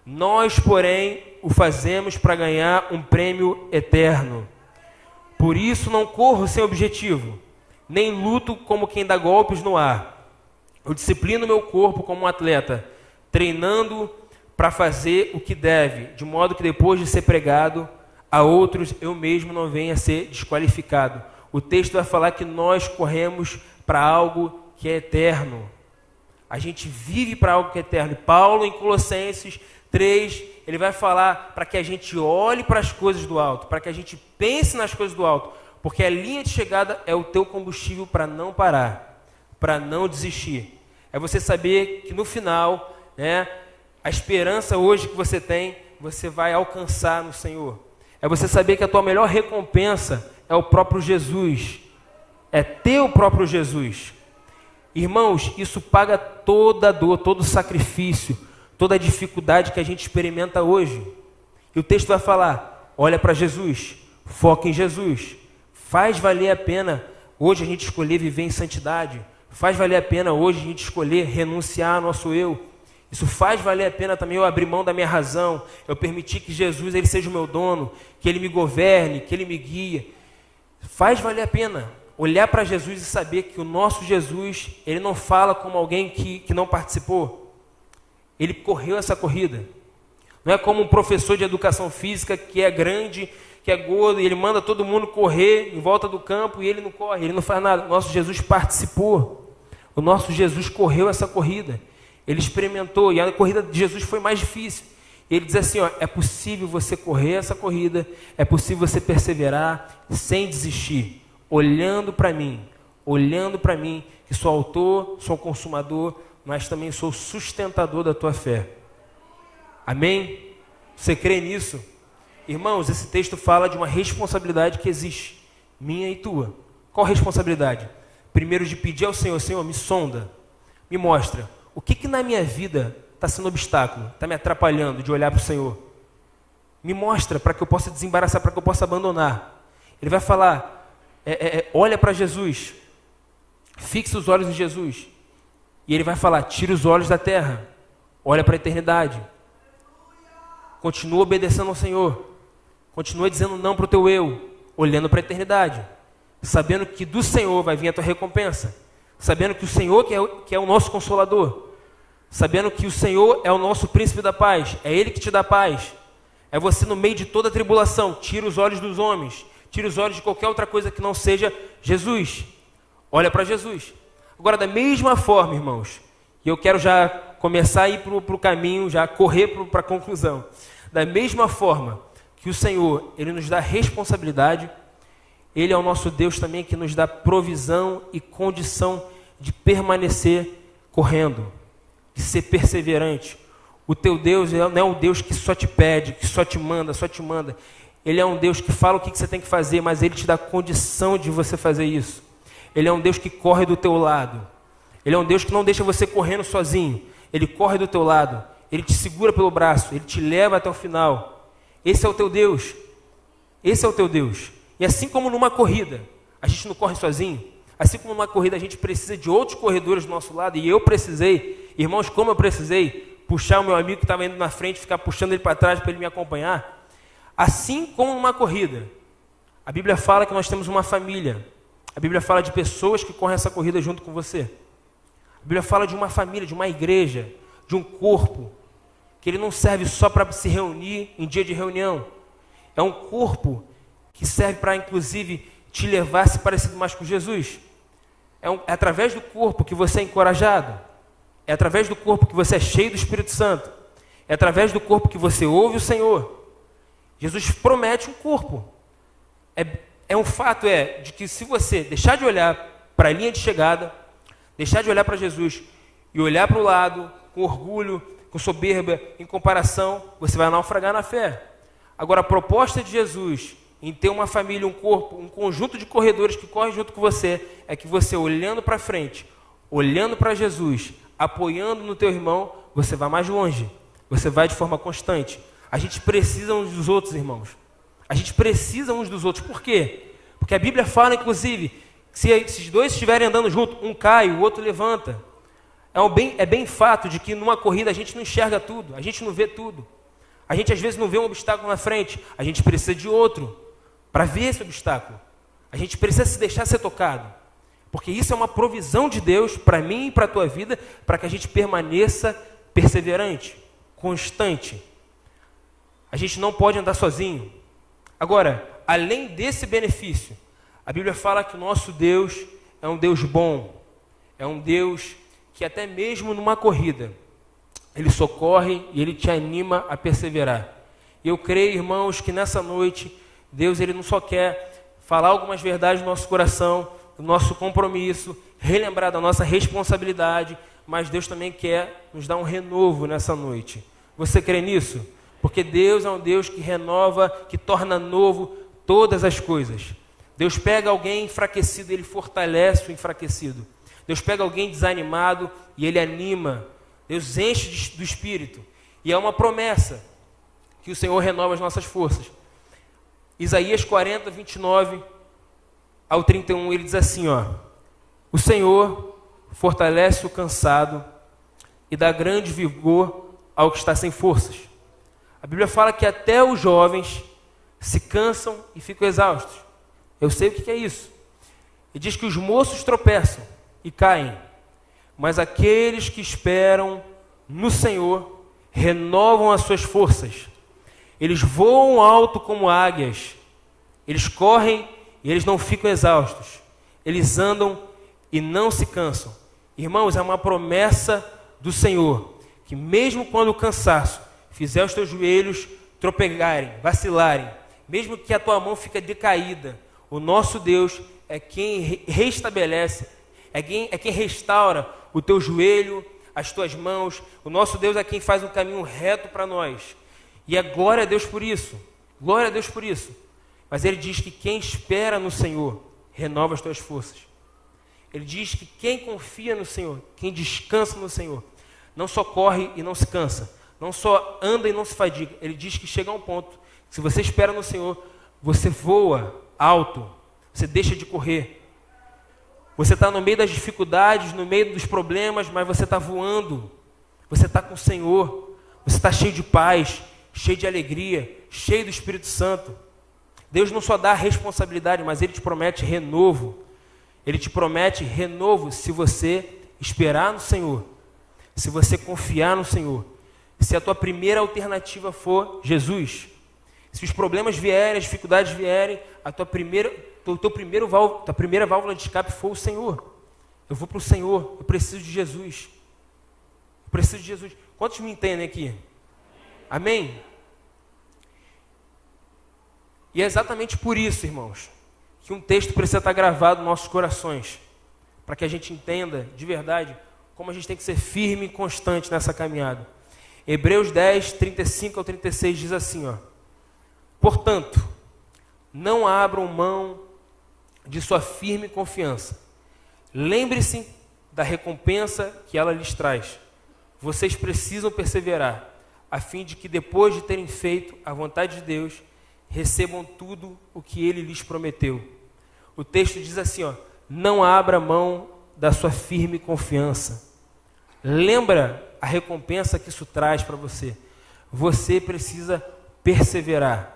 Nós, porém, o fazemos para ganhar um prêmio eterno. Por isso não corro sem objetivo, nem luto como quem dá golpes no ar. Eu disciplino meu corpo como um atleta, treinando para fazer o que deve, de modo que depois de ser pregado a outros, eu mesmo não venha a ser desqualificado. O texto vai falar que nós corremos para algo que é eterno. A gente vive para algo que é eterno. E Paulo, em Colossenses 3, ele vai falar para que a gente olhe para as coisas do alto, para que a gente pense nas coisas do alto, porque a linha de chegada é o teu combustível para não parar, para não desistir. É você saber que no final, né, a esperança hoje que você tem, você vai alcançar no Senhor. É você saber que a tua melhor recompensa é o próprio Jesus, é ter o próprio Jesus. Irmãos, isso paga toda a dor, todo o sacrifício, toda a dificuldade que a gente experimenta hoje. E o texto vai falar, olha para Jesus, foca em Jesus. Faz valer a pena hoje a gente escolher viver em santidade. Faz valer a pena hoje a gente escolher renunciar ao nosso eu. Isso faz valer a pena também eu abrir mão da minha razão, eu permitir que Jesus ele seja o meu dono, que Ele me governe, que Ele me guie. Faz valer a pena olhar para Jesus e saber que o nosso Jesus, Ele não fala como alguém que não participou. Ele correu essa corrida. Não é como um professor de educação física que é grande, que é gordo, e ele manda todo mundo correr em volta do campo e ele não corre, ele não faz nada. O nosso Jesus participou. O nosso Jesus correu essa corrida. Ele experimentou, e a corrida de Jesus foi mais difícil. E ele diz assim, ó, é possível você correr essa corrida, é possível você perseverar sem desistir, olhando para mim, que sou autor, sou consumador, mas também sou sustentador da tua fé. Amém? Você crê nisso? Irmãos, esse texto fala de uma responsabilidade que existe, minha e tua. Qual responsabilidade? Primeiro, de pedir ao Senhor: Senhor, me sonda, me mostra o que na minha vida está sendo obstáculo, está me atrapalhando de olhar para o Senhor. Me mostra para que eu possa desembaraçar, para que eu possa abandonar. Ele vai falar, olha para Jesus, fixa os olhos em Jesus. E ele vai falar, tira os olhos da terra, olha para a eternidade. Continua obedecendo ao Senhor. Continua dizendo não para o teu eu, olhando para a eternidade. Sabendo que do Senhor vai vir a tua recompensa. Sabendo que o Senhor que é o nosso consolador. Sabendo que o Senhor é o nosso príncipe da paz. É Ele que te dá paz. É você no meio de toda a tribulação. Tira os olhos dos homens. Tira os olhos de qualquer outra coisa que não seja Jesus. Olha para Jesus. Agora, da mesma forma, irmãos, e eu quero já começar a ir para o caminho, já correr para a conclusão. Da mesma forma que o Senhor, Ele nos dá responsabilidade, Ele é o nosso Deus também que nos dá provisão e condição de permanecer correndo, de ser perseverante. O teu Deus não é um Deus que só te pede, que só te manda, só te manda. Ele é um Deus que fala o que você tem que fazer, mas Ele te dá condição de você fazer isso. Ele é um Deus que corre do teu lado. Ele é um Deus que não deixa você correndo sozinho. Ele corre do teu lado. Ele te segura pelo braço. Ele te leva até o final. Esse é o teu Deus. Esse é o teu Deus. E assim como numa corrida, a gente não corre sozinho. Assim como numa corrida a gente precisa de outros corredores do nosso lado. E eu precisei, irmãos, como eu precisei, puxar o meu amigo que estava indo na frente, ficar puxando ele para trás para ele me acompanhar. Assim como numa corrida, a Bíblia fala que nós temos uma família. A Bíblia fala de pessoas que correm essa corrida junto com você. A Bíblia fala de uma família, de uma igreja, de um corpo, que ele não serve só para se reunir em dia de reunião. É um corpo que serve para, inclusive, te levar a se parecer mais com Jesus. É através do corpo que você é encorajado. É através do corpo que você é cheio do Espírito Santo. É através do corpo que você ouve o Senhor. Jesus promete um corpo. Um fato de que se você deixar de olhar para a linha de chegada, deixar de olhar para Jesus e olhar para o lado, com orgulho, com soberba, em comparação, você vai naufragar na fé. Agora, a proposta de Jesus em ter uma família, um corpo, um conjunto de corredores que correm junto com você, é que você, olhando para frente, olhando para Jesus, apoiando no teu irmão, você vai mais longe. Você vai de forma constante. A gente precisa uns dos outros, irmãos. A gente precisa uns dos outros. Por quê? Porque a Bíblia fala, inclusive, que se esses dois estiverem andando juntos, um cai, o outro levanta. É bem fato de que numa corrida a gente não enxerga tudo, a gente não vê tudo. A gente às vezes não vê um obstáculo na frente, a gente precisa de outro para ver esse obstáculo. A gente precisa se deixar ser tocado. Porque isso é uma provisão de Deus para mim e para a tua vida, para que a gente permaneça perseverante, constante. A gente não pode andar sozinho. Agora, além desse benefício, a Bíblia fala que o nosso Deus é um Deus bom, é um Deus que até mesmo numa corrida, Ele socorre e Ele te anima a perseverar. E eu creio, irmãos, que nessa noite, Deus Ele não só quer falar algumas verdades no nosso coração, do nosso compromisso, relembrar da nossa responsabilidade, mas Deus também quer nos dar um renovo nessa noite. Você crê nisso? Porque Deus é um Deus que renova, que torna novo todas as coisas. Deus pega alguém enfraquecido, Ele fortalece o enfraquecido. Deus pega alguém desanimado e Ele anima. Deus enche do Espírito. E é uma promessa que o Senhor renova as nossas forças. Isaías 40, 29 ao 31, ele diz assim, o Senhor fortalece o cansado e dá grande vigor ao que está sem forças. A Bíblia fala que até os jovens se cansam e ficam exaustos. Eu sei o que é isso. E diz que os moços tropeçam e caem, mas aqueles que esperam no Senhor renovam as suas forças. Eles voam alto como águias. Eles correm e eles não ficam exaustos. Eles andam e não se cansam. Irmãos, é uma promessa do Senhor, que mesmo quando o cansaço fizer os teus joelhos tropegarem, vacilarem, mesmo que a tua mão fique decaída, o nosso Deus é quem restabelece, é quem restaura o teu joelho, as tuas mãos. O nosso Deus é quem faz um caminho reto para nós. E é glória a Deus por isso. Glória a Deus por isso. Mas ele diz que quem espera no Senhor renova as tuas forças. Ele diz que quem confia no Senhor, quem descansa no Senhor, não só corre e não se cansa, não só anda e não se fadiga. Ele diz que chega a um ponto, se você espera no Senhor, você voa alto, você deixa de correr. Você está no meio das dificuldades, no meio dos problemas, mas você está voando. Você está com o Senhor. Você está cheio de paz, cheio de alegria, cheio do Espírito Santo. Deus não só dá responsabilidade, mas Ele te promete renovo. Ele te promete renovo se você esperar no Senhor, se você confiar no Senhor, se a tua primeira alternativa for Jesus. Se os problemas vierem, as dificuldades vierem, a tua primeira válvula de escape for o Senhor. Eu vou para o Senhor, eu preciso de Jesus. Eu preciso de Jesus. Quantos me entendem aqui? Amém? E é exatamente por isso, irmãos, que um texto precisa estar gravado nos nossos corações, para que a gente entenda de verdade como a gente tem que ser firme e constante nessa caminhada. Hebreus 10, 35 ao 36 diz assim, ó: portanto, não abram mão de sua firme confiança. Lembre-se da recompensa que ela lhes traz. Vocês precisam perseverar, a fim de que depois de terem feito a vontade de Deus, recebam tudo o que Ele lhes prometeu. O texto diz assim, ó: não abra mão da sua firme confiança. Lembra a recompensa que isso traz para você. Você precisa perseverar.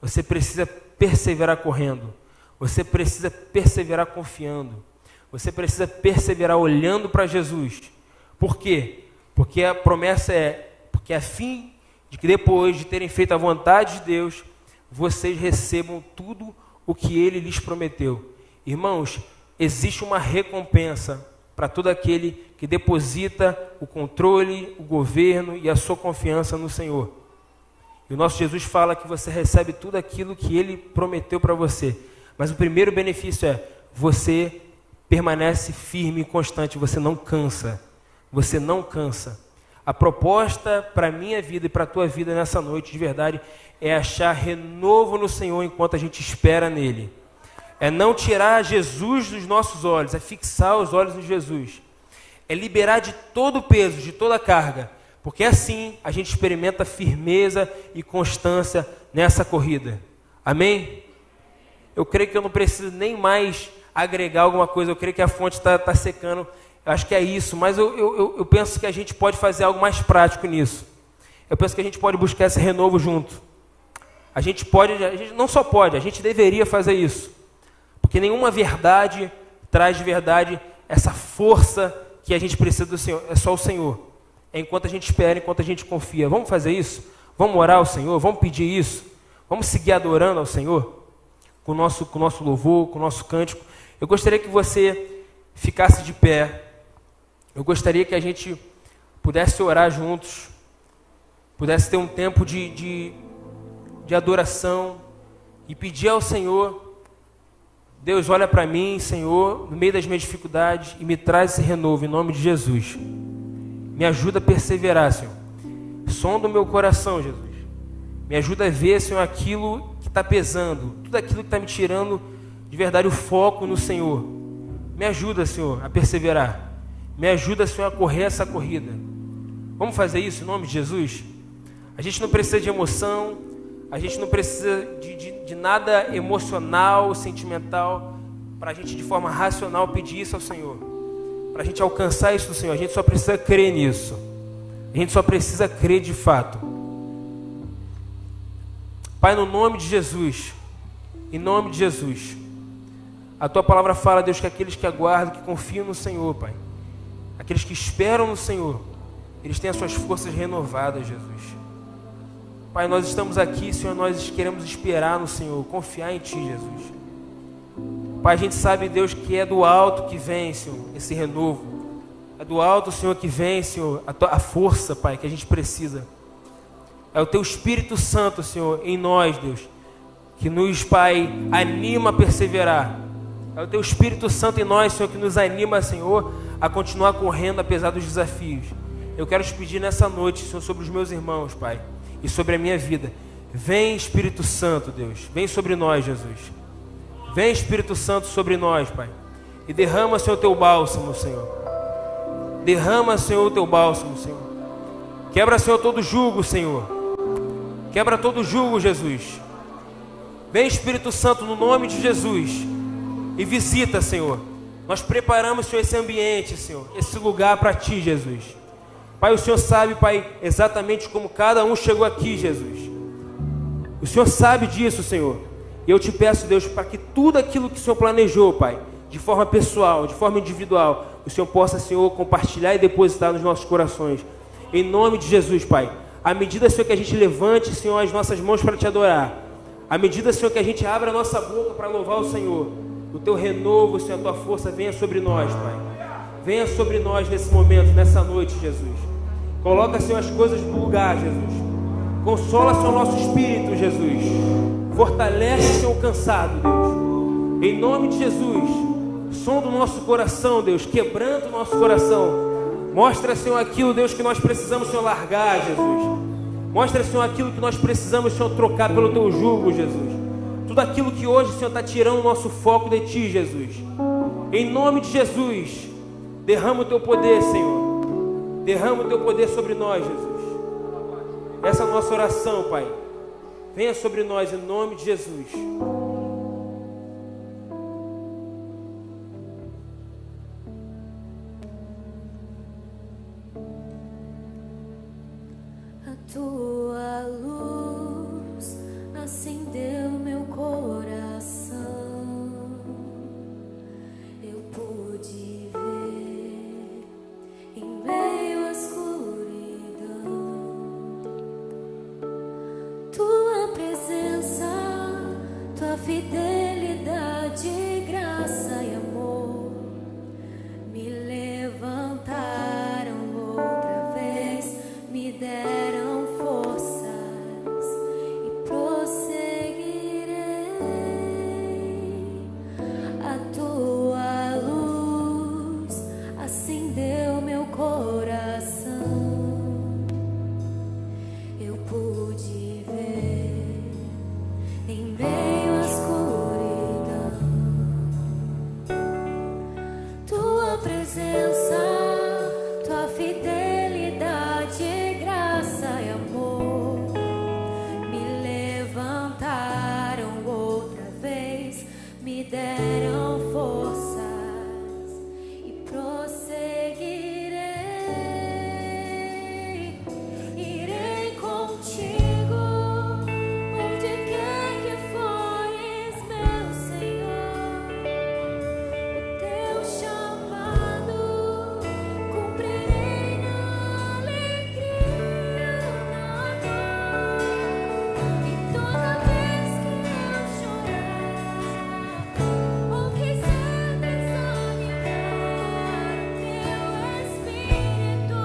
Você precisa perseverar correndo. Você precisa perseverar confiando. Você precisa perseverar olhando para Jesus. Por quê? Porque a promessa porque a fim de que depois de terem feito a vontade de Deus, vocês recebam tudo o que Ele lhes prometeu. Irmãos, existe uma recompensa para todo aquele que deposita o controle, o governo e a sua confiança no Senhor. E o nosso Jesus fala que você recebe tudo aquilo que Ele prometeu para você. Mas o primeiro benefício é, você permanece firme e constante, você não cansa. Você não cansa. A proposta para a minha vida e para a tua vida nessa noite, de verdade, é achar renovo no Senhor enquanto a gente espera nele. É não tirar Jesus dos nossos olhos, é fixar os olhos em Jesus. É liberar de todo o peso, de toda a carga, porque assim a gente experimenta firmeza e constância nessa corrida. Amém? Eu creio que eu não preciso nem mais agregar alguma coisa, eu creio que a fonte está secando, eu acho que é isso, mas eu penso que a gente pode fazer algo mais prático nisso. Eu penso que a gente pode buscar esse renovo junto. A gente não só pode, a gente deveria fazer isso. Porque nenhuma verdade traz de verdade essa força que a gente precisa do Senhor. É só o Senhor. É enquanto a gente espera, enquanto a gente confia. Vamos fazer isso? Vamos orar ao Senhor? Vamos pedir isso? Vamos seguir adorando ao Senhor? Com o nosso louvor, com o nosso cântico. Eu gostaria que você ficasse de pé. Eu gostaria que a gente pudesse orar juntos. Pudesse ter um tempo de adoração. E pedir ao Senhor: Deus, olha para mim, Senhor, no meio das minhas dificuldades e me traz esse renovo, em nome de Jesus. Me ajuda a perseverar, Senhor. Sonda o meu coração, Jesus. Me ajuda a ver, Senhor, aquilo que está pesando, tudo aquilo que está me tirando de verdade o foco no Senhor. Me ajuda, Senhor, a perseverar. Me ajuda, Senhor, a correr essa corrida. Vamos fazer isso em nome de Jesus? A gente não precisa de emoção, a gente não precisa de nada emocional, sentimental, para a gente de forma racional pedir isso ao Senhor. Para a gente alcançar isso do Senhor, a gente só precisa crer nisso. A gente só precisa crer de fato. Pai, no nome de Jesus, em nome de Jesus, a Tua palavra fala, Deus, que aqueles que aguardam, que confiam no Senhor, Pai, aqueles que esperam no Senhor, eles têm as suas forças renovadas, Jesus. Pai, nós estamos aqui, Senhor, nós queremos esperar no Senhor, confiar em Ti, Jesus. Pai, a gente sabe, Deus, que é do alto que vem, Senhor, esse renovo. É do alto, Senhor, que vem, Senhor, a força, Pai, que a gente precisa. É o Teu Espírito Santo, Senhor, em nós, Deus, que nos, Pai, anima a perseverar. É o Teu Espírito Santo em nós, Senhor, que nos anima, Senhor, a continuar correndo apesar dos desafios. Eu quero te pedir nessa noite, Senhor, sobre os meus irmãos, Pai, e sobre a minha vida. Vem, Espírito Santo, Deus, vem sobre nós, Jesus. Vem, Espírito Santo, sobre nós, Pai, e derrama, Senhor, o teu bálsamo, Senhor. Derrama, Senhor, o teu bálsamo, Senhor. Quebra, Senhor, todo jugo, Senhor. Quebra todo jugo, Jesus. Vem, Espírito Santo, no nome de Jesus, e visita, Senhor. Nós preparamos, Senhor, esse ambiente, Senhor, esse lugar para Ti, Jesus. Pai, o Senhor sabe, Pai, exatamente como cada um chegou aqui, Jesus. O Senhor sabe disso, Senhor. E eu te peço, Deus, para que tudo aquilo que o Senhor planejou, Pai, de forma pessoal, de forma individual, o Senhor possa, Senhor, compartilhar e depositar nos nossos corações. Em nome de Jesus, Pai. À medida, Senhor, que a gente levante, Senhor, as nossas mãos para Te adorar. À medida, Senhor, que a gente abra a nossa boca para louvar o Senhor. O Teu renovo, Senhor, a Tua força venha sobre nós, Pai. Venha sobre nós nesse momento, nessa noite, Jesus. Coloca, Senhor, as coisas no lugar, Jesus. Consola, Senhor, o nosso espírito, Jesus. Fortalece, Senhor, o cansado, Deus. Em nome de Jesus, som do nosso coração, Deus, quebranta o nosso coração. Mostra, Senhor, aquilo, Deus, que nós precisamos, Senhor, largar, Jesus. Mostra, Senhor, aquilo que nós precisamos, Senhor, trocar pelo Teu jugo, Jesus. Tudo aquilo que hoje, Senhor, está tirando o nosso foco de Ti, Jesus. Em nome de Jesus, derrama o Teu poder, Senhor. Derrama o Teu poder sobre nós, Jesus. Essa é a nossa oração, Pai. Venha sobre nós, em nome de Jesus. A Tua luz acendeu meu coração. Eu pude ver em meio à escuridão Tua presença, Tua fidelidade, graça e amor me levantaram outra vez, me deram forças e prosseguirei. A Tua luz acendeu meu coração. Eu pude ver em meio à escuridão Tua presença, Tua fidelidade, graça e amor me levantaram outra vez, me deram forças e prosseguirei. Irei contigo onde quer que fores, meu Senhor. O Teu chamado cumprirei na alegria, na dor. E toda vez que eu chorar ou quiser desanimar, Teu Espírito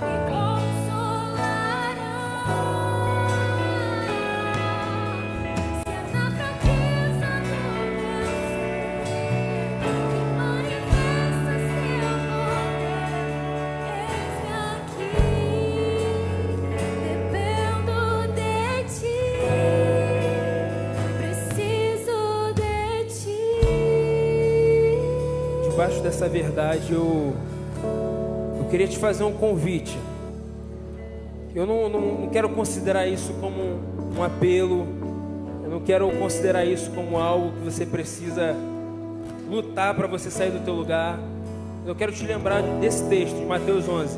me consolará. Se é na fraqueza do meu ser que manifestas Teu poder, eis-me aqui, dependo de Ti, preciso de Ti. Debaixo dessa verdade, eu queria te fazer um convite. Eu não quero considerar isso como um apelo. Eu não quero considerar isso como algo que você precisa lutar para você sair do teu lugar. Eu quero te lembrar desse texto de Mateus 11.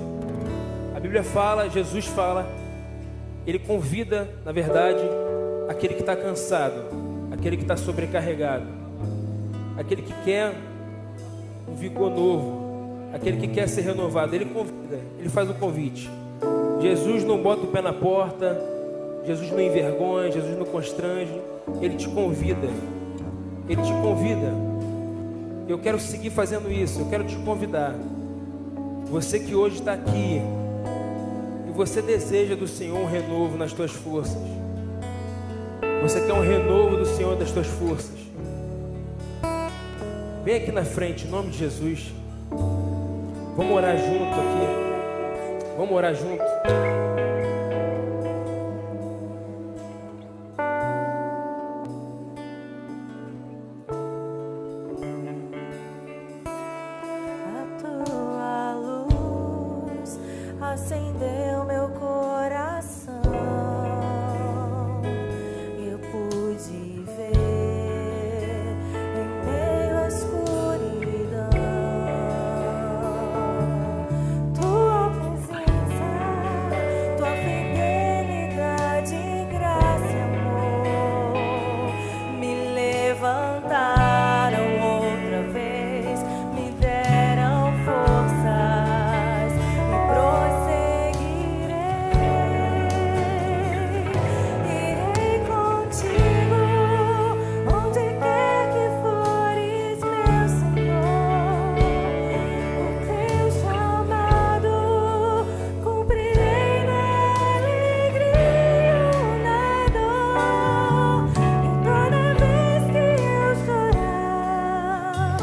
A Bíblia fala, Jesus fala, Ele convida, na verdade, aquele que está cansado, aquele que está sobrecarregado, aquele que quer um vigor novo, aquele que quer ser renovado. Ele convida, Ele faz um convite. Jesus não bota o pé na porta, Jesus não envergonha, Jesus não constrange. Ele te convida. Ele te convida. Eu quero seguir fazendo isso. Eu quero te convidar. Você que hoje está aqui e você deseja do Senhor um renovo nas tuas forças. Você quer um renovo do Senhor das tuas forças. Vem aqui na frente, em nome de Jesus. Vamos orar junto aqui. Vamos orar junto. A tua luz acendeu meu coração. Eu pude ver em meio à escuridão tua presença, tua fidelidade, graça e amor me levantaram outra vez, me deram forças e prosseguirei. Irei contigo onde quer que fores, meu Senhor. O teu chamado cumprirei na alegria ou na dor. E toda vez que eu chorar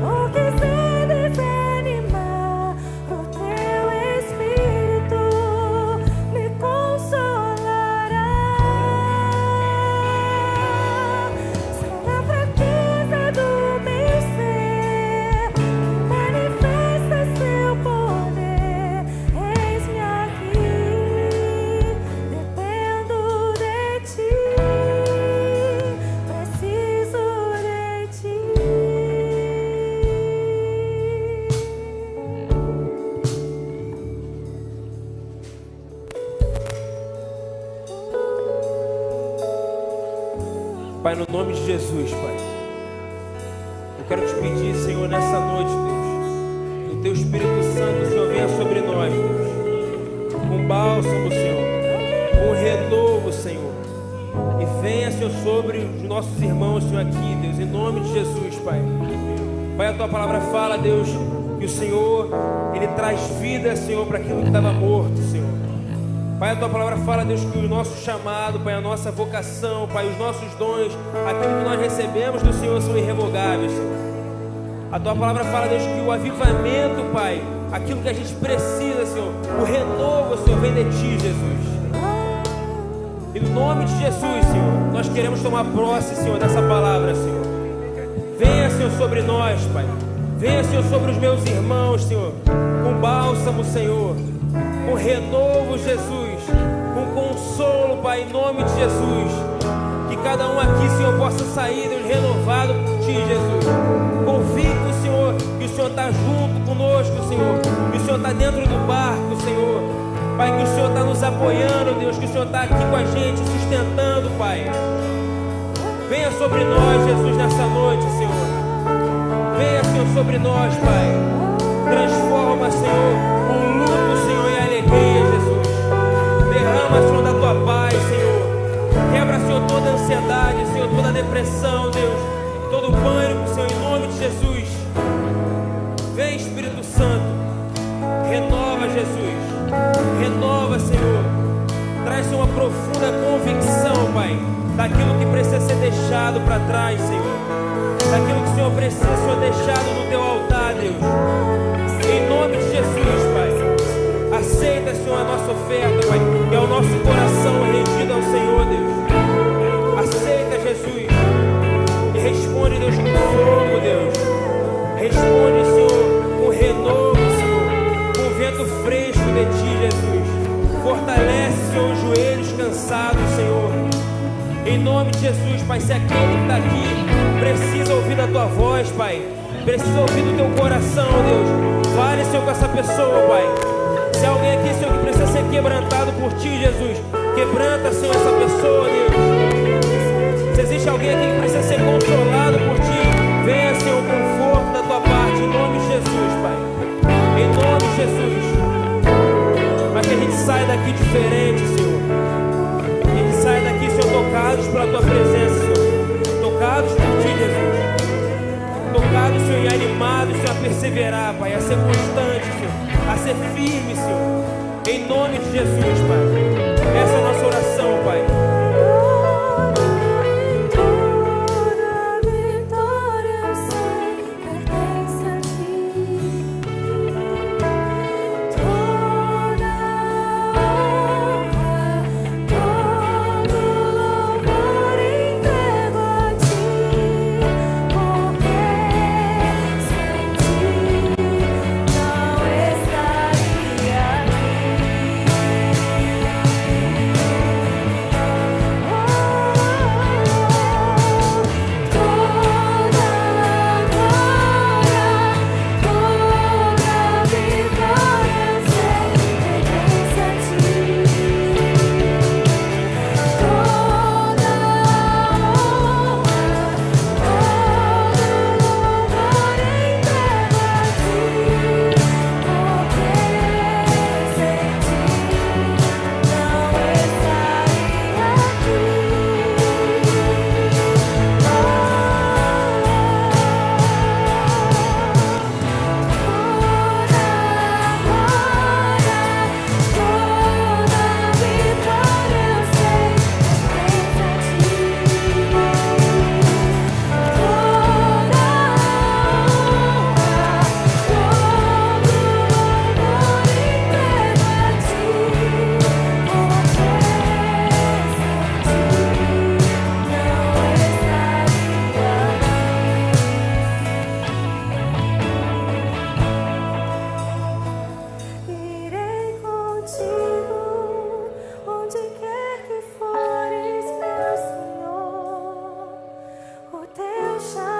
ou quiser desanimar, o teu Espírito me consolará. Só na fraqueza do meu ser manifesta seu poder. Eis-me aqui, dependo de ti, preciso de ti. Pai, no nome de Jesus, Pai, eu quero te pedir, Senhor, nessa noite, Deus, que o Teu Espírito Santo, Senhor, venha sobre nós, Deus, com bálsamo, Senhor, com renovo, Senhor, e venha, Senhor, sobre os nossos irmãos, Senhor, aqui, Deus, em nome de Jesus, Pai. Pai, a Tua palavra fala, Deus, que o Senhor, Ele traz vida, Senhor, para aquilo que estava morto, Senhor. Pai, a Tua palavra fala, Deus, que o nosso chamado, Pai, a nossa vocação, Pai, os nossos dons, aquilo que nós recebemos do Senhor são irrevogáveis, Senhor. A Tua palavra fala, Deus, que o avivamento, Pai, aquilo que a gente precisa, Senhor, o renovo, Senhor, vem de Ti, Jesus. E no nome de Jesus, Senhor, nós queremos tomar posse, Senhor, dessa palavra, Senhor. Venha, Senhor, sobre nós, Pai. Venha, Senhor, sobre os meus irmãos, Senhor, com bálsamo, Senhor, com renovo, Jesus, com consolo, Pai, em nome de Jesus. Que cada um aqui, Senhor, possa sair, Deus, renovado por Ti, Jesus. Convicto, Senhor, que o Senhor está junto conosco, Senhor. Que o Senhor está dentro do barco, Senhor. Pai, que o Senhor está nos apoiando, Deus. Que o Senhor está aqui com a gente, sustentando, Pai. Venha sobre nós, Jesus, nessa noite, Senhor. Venha, Senhor, sobre nós, Pai. Transforma, Senhor, o luto, Senhor, em alegria, Jesus. Derrama, Senhor, da Tua paz, Senhor. Quebra, Senhor, toda ansiedade, Senhor, toda depressão, Deus. Todo pânico, Senhor, em nome de Jesus. Vem, Espírito Santo. Renova, Jesus. Renova, Senhor. Traz, Senhor, uma profunda convicção, Pai, daquilo que precisa ser deixado para trás, Senhor. Daquilo que o Senhor precisa ser deixado no Teu altar, Deus. Em nome de Jesus, Pai. Aceita, Senhor, a nossa oferta, Pai, que é o nosso coração rendido ao Senhor, Deus. Aceita, Jesus. E responde, Deus, com fogo, Deus. Responde, Senhor, com renovo, Senhor. Com vento fresco de Ti, Jesus. Fortalece, Senhor, os joelhos cansados, Senhor. Em nome de Jesus, Pai, se aquele que está aqui precisa ouvir da Tua voz, Pai, precisa ouvir do Teu coração, Deus, fale, Senhor, com essa pessoa, Pai. Se há alguém aqui, Senhor, que precisa ser quebrantado por Ti, Jesus, quebranta, Senhor, essa pessoa, Deus. Se existe alguém aqui que precisa ser consolado por Ti, venha, Senhor, o conforto da Tua parte, em nome de Jesus, Pai. Em nome de Jesus. Mas que a gente saia daqui diferente, Senhor. Que a gente saia daqui, Senhor, tocados pela Tua presença, Senhor. Tocados por Ti, Jesus. Tocados, Senhor, e animados, Senhor, a perseverar, Pai, a ser constante, Senhor, a ser firme, Senhor. Em nome de Jesus, Pai. Essa é a nossa oração, Pai. Toda vitória eu sei pertence a Ti. eu chamo.